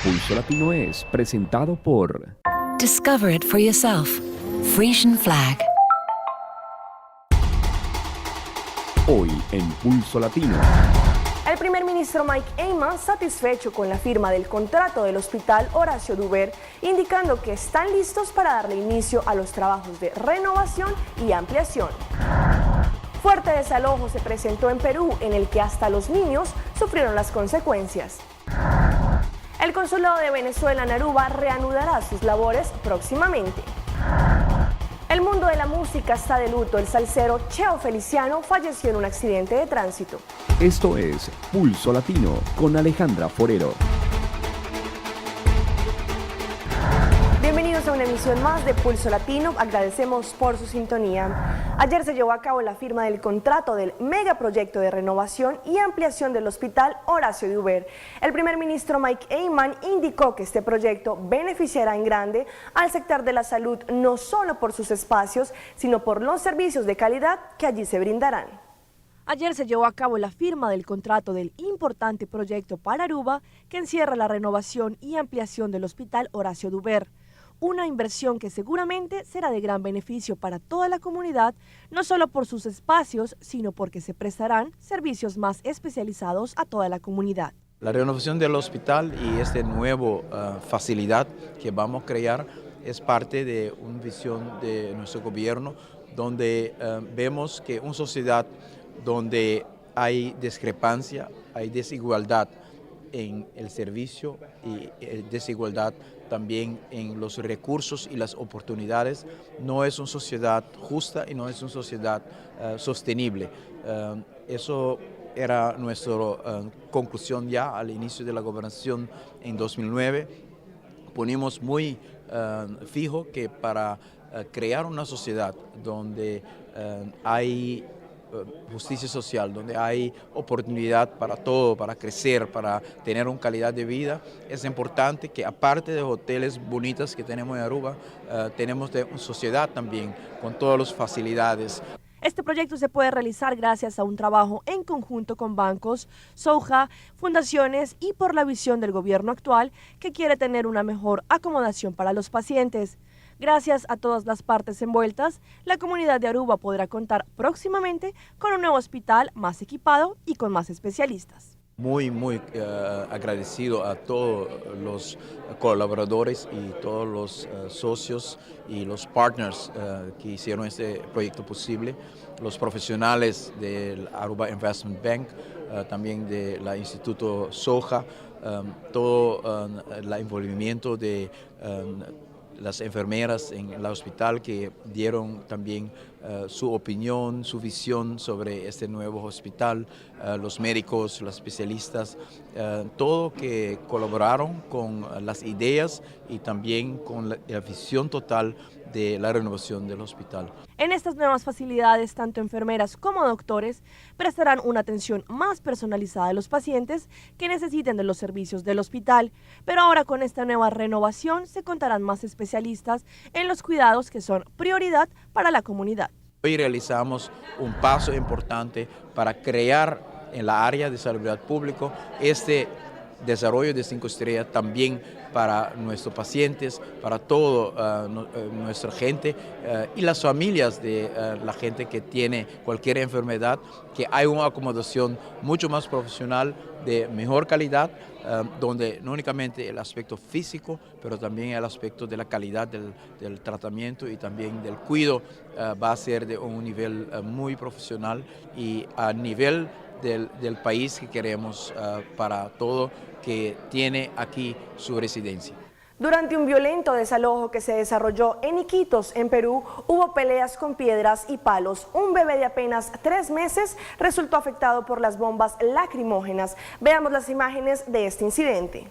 Pulso Latino es presentado por Discover it for yourself. Frisian Flag. Hoy en Pulso Latino. El primer ministro Mike Eyman satisfecho con la firma del contrato del Hospital Horacio Duber, indicando que están listos para darle inicio a los trabajos de renovación y ampliación. Fuerte desalojo se presentó en Perú, en el que hasta los niños sufrieron las consecuencias. El Consulado de Venezuela en Aruba reanudará sus labores próximamente. El mundo de la música está de luto. El salsero Cheo Feliciano falleció en un accidente de tránsito. Esto es Pulso Latino con Alejandra Forero. Bienvenidos a una emisión más de Pulso Latino. Agradecemos por su sintonía. Ayer se llevó a cabo la firma del contrato del megaproyecto de renovación y ampliación del Hospital Horacio Duber. El primer ministro Mike Eyman indicó que este proyecto beneficiará en grande al sector de la salud, no solo por sus espacios, sino por los servicios de calidad que allí se brindarán. Ayer se llevó a cabo la firma del contrato del importante proyecto para Aruba, que encierra la renovación y ampliación del Hospital Horacio Duber. Una inversión que seguramente será de gran beneficio para toda la comunidad, no solo por sus espacios, sino porque se prestarán servicios más especializados a toda la comunidad. La renovación del hospital y esta nueva facilidad que vamos a crear es parte de una visión de nuestro gobierno, donde vemos que una sociedad donde hay discrepancia, hay desigualdad en el servicio y desigualdad también en los recursos y las oportunidades, no es una sociedad justa y no es una sociedad sostenible. Eso era nuestra conclusión ya al inicio de la gobernación en 2009. Ponimos muy fijo que para crear una sociedad donde hay justicia social, donde hay oportunidad para todo, para crecer, para tener una calidad de vida, es importante que aparte de hoteles bonitos que tenemos en Aruba, tenemos una sociedad también con todas las facilidades. Este proyecto se puede realizar gracias a un trabajo en conjunto con bancos, SOHA, fundaciones y por la visión del gobierno actual que quiere tener una mejor acomodación para los pacientes. Gracias a todas las partes envueltas, la comunidad de Aruba podrá contar próximamente con un nuevo hospital más equipado y con más especialistas. Muy agradecido a todos los colaboradores y todos los socios y los partners que hicieron este proyecto posible, los profesionales del Aruba Investment Bank, también del Instituto SOHA, todo el envolvimiento de las enfermeras en el hospital que dieron también su opinión, su visión sobre este nuevo hospital, los médicos, los especialistas, todo que colaboraron con las ideas y también con la visión total de la renovación del hospital. En estas nuevas facilidades, tanto enfermeras como doctores prestarán una atención más personalizada a los pacientes que necesiten de los servicios del hospital. Pero ahora con esta nueva renovación se contarán más especialistas en los cuidados que son prioridad para la comunidad. Hoy realizamos un paso importante para crear en la área de salud pública este desarrollo de 5 estrellas también para nuestros pacientes, para toda nuestra gente y las familias de la gente que tiene cualquier enfermedad, que hay una acomodación mucho más profesional, de mejor calidad, donde no únicamente el aspecto físico, pero también el aspecto de la calidad del tratamiento y también del cuidado va a ser de un nivel muy profesional y a nivel del país que queremos para todo que tiene aquí su residencia. Durante un violento desalojo que se desarrolló en Iquitos, en Perú, hubo peleas con piedras y palos. Un bebé de apenas 3 meses resultó afectado por las bombas lacrimógenas. Veamos las imágenes de este incidente.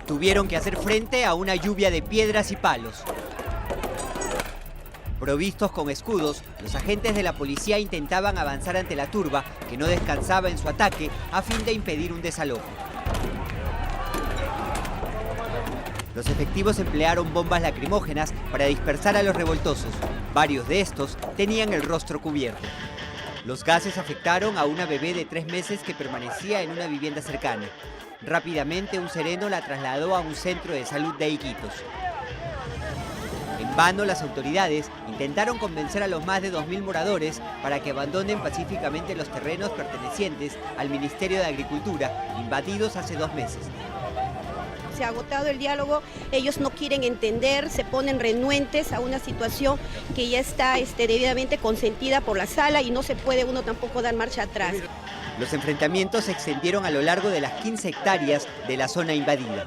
Tuvieron que hacer frente a una lluvia de piedras y palos. Provistos con escudos, los agentes de la policía intentaban avanzar ante la turba, que no descansaba en su ataque, a fin de impedir un desalojo. Los efectivos emplearon bombas lacrimógenas para dispersar a los revoltosos. Varios de estos tenían el rostro cubierto. Los gases afectaron a una bebé de 3 meses que permanecía en una vivienda cercana. Rápidamente un sereno la trasladó a un centro de salud de Iquitos. En vano las autoridades intentaron convencer a los más de 2.000 moradores para que abandonen pacíficamente los terrenos pertenecientes al Ministerio de Agricultura, invadidos hace 2 meses. Se ha agotado el diálogo, ellos no quieren entender, se ponen renuentes a una situación que ya está debidamente consentida por la sala y no se puede uno tampoco dar marcha atrás. Los enfrentamientos se extendieron a lo largo de las 15 hectáreas de la zona invadida.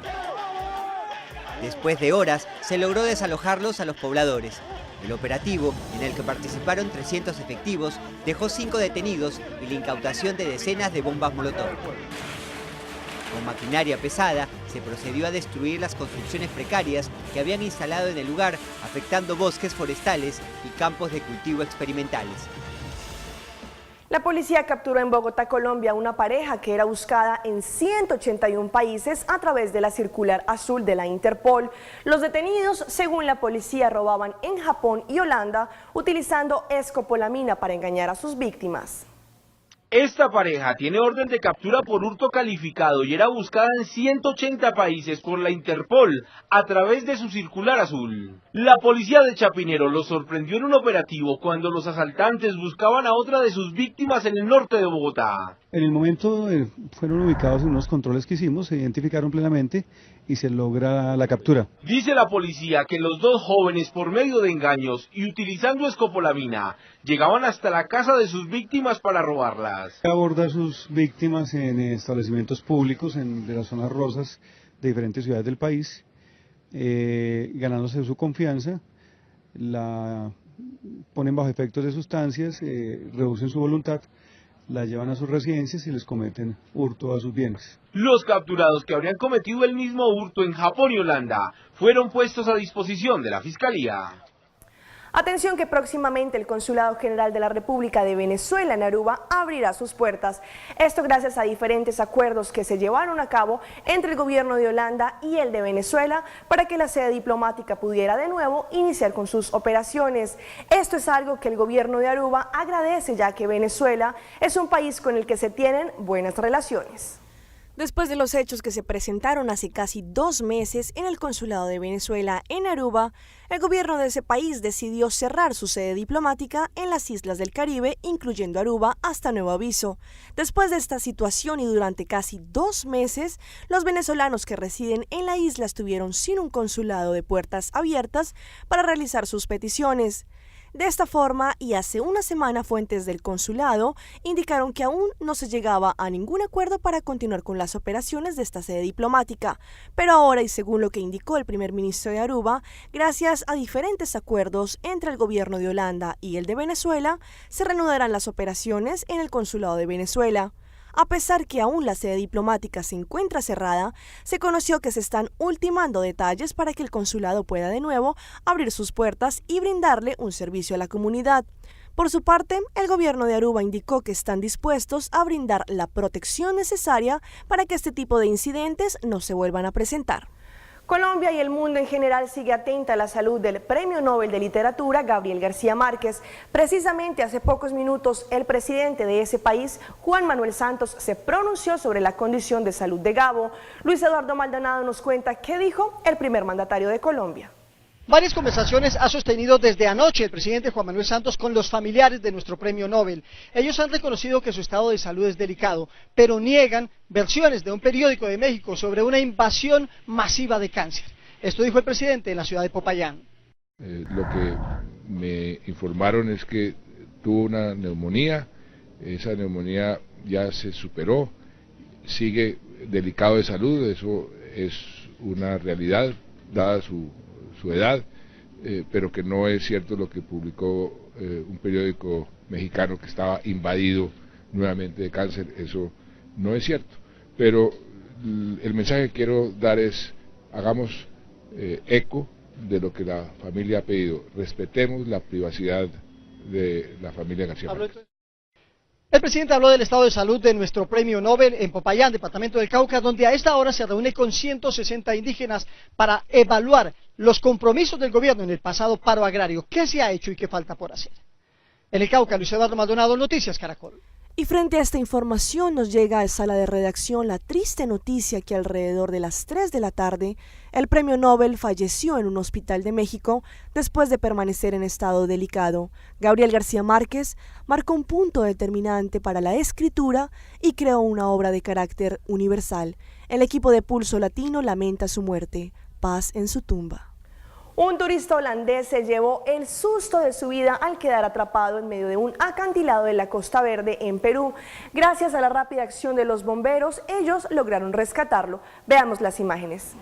Después de horas, se logró desalojarlos a los pobladores. El operativo, en el que participaron 300 efectivos, dejó 5 detenidos y la incautación de decenas de bombas molotov. Con maquinaria pesada, se procedió a destruir las construcciones precarias que habían instalado en el lugar, afectando bosques forestales y campos de cultivo experimentales. La policía capturó en Bogotá, Colombia, a una pareja que era buscada en 181 países a través de la circular azul de la Interpol. Los detenidos, según la policía, robaban en Japón y Holanda utilizando escopolamina para engañar a sus víctimas. Esta pareja tiene orden de captura por hurto calificado y era buscada en 180 países por la Interpol a través de su circular azul. La policía de Chapinero los sorprendió en un operativo cuando los asaltantes buscaban a otra de sus víctimas en el norte de Bogotá. En el momento fueron ubicados en unos controles que hicimos, se identificaron plenamente y se logra la captura. Dice la policía que los 2 jóvenes, por medio de engaños y utilizando escopolamina, llegaban hasta la casa de sus víctimas para robarlas. Aborda a sus víctimas en establecimientos públicos de las zonas rosas de diferentes ciudades del país, ganándose su confianza, la ponen bajo efectos de sustancias, reducen su voluntad, la llevan a sus residencias y les cometen hurto a sus bienes. Los capturados, que habrían cometido el mismo hurto en Japón y Holanda, fueron puestos a disposición de la Fiscalía. Atención que próximamente el Consulado General de la República de Venezuela en Aruba abrirá sus puertas. Esto gracias a diferentes acuerdos que se llevaron a cabo entre el gobierno de Holanda y el de Venezuela para que la sede diplomática pudiera de nuevo iniciar con sus operaciones. Esto es algo que el gobierno de Aruba agradece, ya que Venezuela es un país con el que se tienen buenas relaciones. Después de los hechos que se presentaron hace casi 2 meses en el Consulado de Venezuela en Aruba, el gobierno de ese país decidió cerrar su sede diplomática en las islas del Caribe, incluyendo Aruba, hasta nuevo aviso. Después de esta situación y durante casi 2 meses, los venezolanos que residen en la isla estuvieron sin un consulado de puertas abiertas para realizar sus peticiones. De esta forma, y hace una semana, fuentes del consulado indicaron que aún no se llegaba a ningún acuerdo para continuar con las operaciones de esta sede diplomática. Pero ahora, y según lo que indicó el primer ministro de Aruba, gracias a diferentes acuerdos entre el gobierno de Holanda y el de Venezuela, se reanudarán las operaciones en el consulado de Venezuela. A pesar que aún la sede diplomática se encuentra cerrada, se conoció que se están ultimando detalles para que el consulado pueda de nuevo abrir sus puertas y brindarle un servicio a la comunidad. Por su parte, el gobierno de Aruba indicó que están dispuestos a brindar la protección necesaria para que este tipo de incidentes no se vuelvan a presentar. Colombia y el mundo en general sigue atenta a la salud del Premio Nobel de Literatura Gabriel García Márquez. Precisamente hace pocos minutos, el presidente de ese país, Juan Manuel Santos, se pronunció sobre la condición de salud de Gabo. Luis Eduardo Maldonado nos cuenta qué dijo el primer mandatario de Colombia. Varias conversaciones ha sostenido desde anoche el presidente Juan Manuel Santos con los familiares de nuestro premio Nobel. Ellos han reconocido que su estado de salud es delicado, pero niegan versiones de un periódico de México sobre una invasión masiva de cáncer. Esto dijo el presidente en la ciudad de Popayán. Lo que me informaron es que tuvo una neumonía, esa neumonía ya se superó, sigue delicado de salud, eso es una realidad dada su edad, pero que no es cierto lo que publicó un periódico mexicano que estaba invadido nuevamente de cáncer, eso no es cierto. Pero el mensaje que quiero dar es, hagamos eco de lo que la familia ha pedido, respetemos la privacidad de la familia García Márquez. El presidente habló del estado de salud de nuestro premio Nobel en Popayán, departamento del Cauca, donde a esta hora se reúne con 160 indígenas para evaluar los compromisos del gobierno en el pasado paro agrario. ¿Qué se ha hecho y qué falta por hacer? En el Cauca, Luis Eduardo Maldonado, Noticias Caracol. Y frente a esta información nos llega a sala de redacción la triste noticia que alrededor de las 3 de la tarde el premio Nobel falleció en un hospital de México después de permanecer en estado delicado. Gabriel García Márquez marcó un punto determinante para la escritura y creó una obra de carácter universal. El equipo de Pulso Latino lamenta su muerte. Paz en su tumba. Un turista holandés se llevó el susto de su vida al quedar atrapado en medio de un acantilado de la Costa Verde en Perú. Gracias a la rápida acción de los bomberos, ellos lograron rescatarlo. Veamos las imágenes.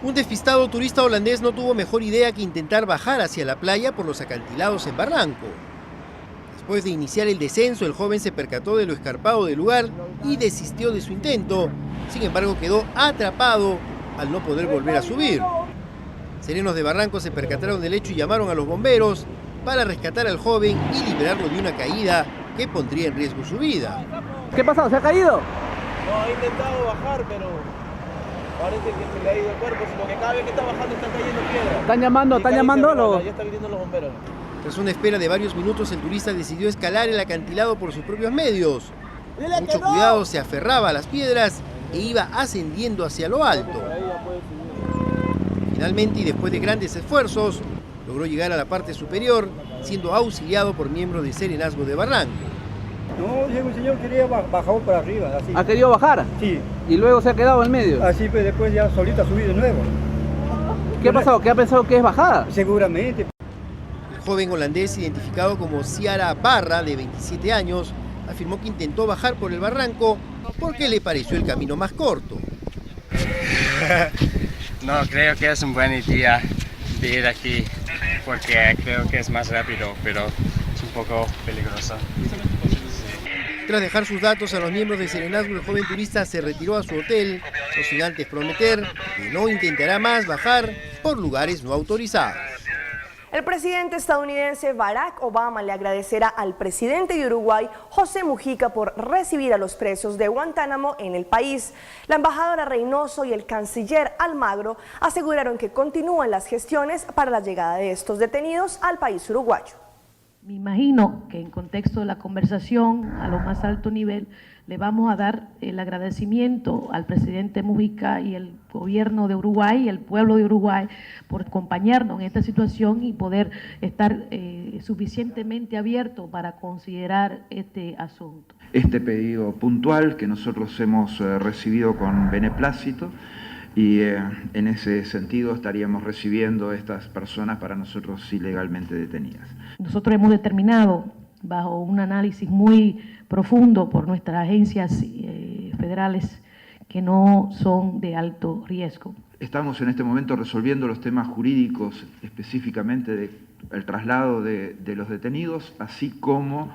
Un despistado turista holandés no tuvo mejor idea que intentar bajar hacia la playa por los acantilados en Barranco. Después de iniciar el descenso, el joven se percató de lo escarpado del lugar y desistió de su intento. Sin embargo, quedó atrapado al no poder volver a subir. Serenos de Barranco se percataron del hecho y llamaron a los bomberos para rescatar al joven y liberarlo de una caída que pondría en riesgo su vida. ¿Qué pasó? ¿Se ha caído? No, he intentado bajar, pero parece que se le ha ido el cuerpo, sino que cada vez que está bajando está cayendo piedra. ¿Están llamando a los...? Ya están viniendo los bomberos. Tras una espera de varios minutos, el turista decidió escalar el acantilado por sus propios medios. Con mucho cuidado se aferraba a las piedras e iba ascendiendo hacia lo alto. Finalmente, y después de grandes esfuerzos, logró llegar a la parte superior, siendo auxiliado por miembros de Serenazgo de Barranco. No, dije que el señor quería bajar por arriba, así. ¿Ha querido bajar? Sí. ¿Y luego se ha quedado en medio? Así, pues después ya solito ha subido de nuevo. ¿Qué ha pasado? ¿Qué ha pensado que es bajada? Seguramente. El joven holandés, identificado como Ciara Barra, de 27 años, afirmó que intentó bajar por el barranco porque le pareció el camino más corto. No, creo que es una buena idea de ir aquí porque creo que es más rápido, pero es un poco peligroso. Tras dejar sus datos a los miembros de Serenazgo, el joven turista se retiró a su hotel, no sin antes prometer que no intentará más bajar por lugares no autorizados. El presidente estadounidense Barack Obama le agradecerá al presidente de Uruguay, José Mujica, por recibir a los presos de Guantánamo en el país. La embajadora Reynoso y el canciller Almagro aseguraron que continúan las gestiones para la llegada de estos detenidos al país uruguayo. Me imagino que en contexto de la conversación a lo más alto nivel le vamos a dar el agradecimiento al presidente Mujica y el gobierno de Uruguay y el pueblo de Uruguay por acompañarnos en esta situación y poder estar suficientemente abierto para considerar este asunto. Este pedido puntual que nosotros hemos recibido con beneplácito y en ese sentido estaríamos recibiendo a estas personas para nosotros ilegalmente detenidas. Nosotros hemos determinado, bajo un análisis muy profundo por nuestras agencias federales, que no son de alto riesgo. Estamos en este momento resolviendo los temas jurídicos, específicamente del traslado de los detenidos, así como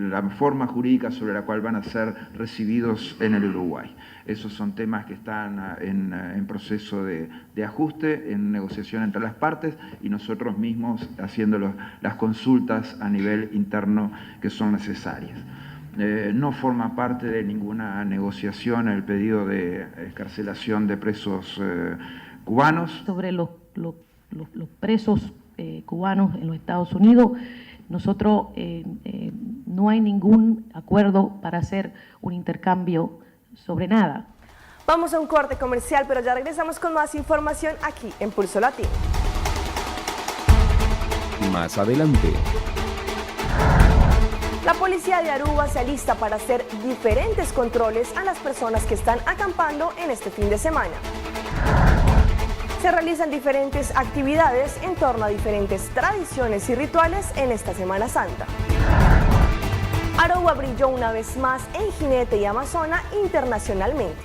la forma jurídica sobre la cual van a ser recibidos en el Uruguay. Esos son temas que están en proceso de ajuste, en negociación entre las partes y nosotros mismos haciendo las consultas a nivel interno que son necesarias. No forma parte de ninguna negociación el pedido de excarcelación de presos cubanos. Sobre los presos cubanos en los Estados Unidos, nosotros no hay ningún acuerdo para hacer un intercambio sobre nada. Vamos a un corte comercial, pero ya regresamos con más información aquí en Pulso Latino. Más adelante. La policía de Aruba se alista para hacer diferentes controles a las personas que están acampando en este fin de semana. Se realizan diferentes actividades en torno a diferentes tradiciones y rituales en esta Semana Santa. Aruba brilló una vez más en Jinete y Amazona internacionalmente.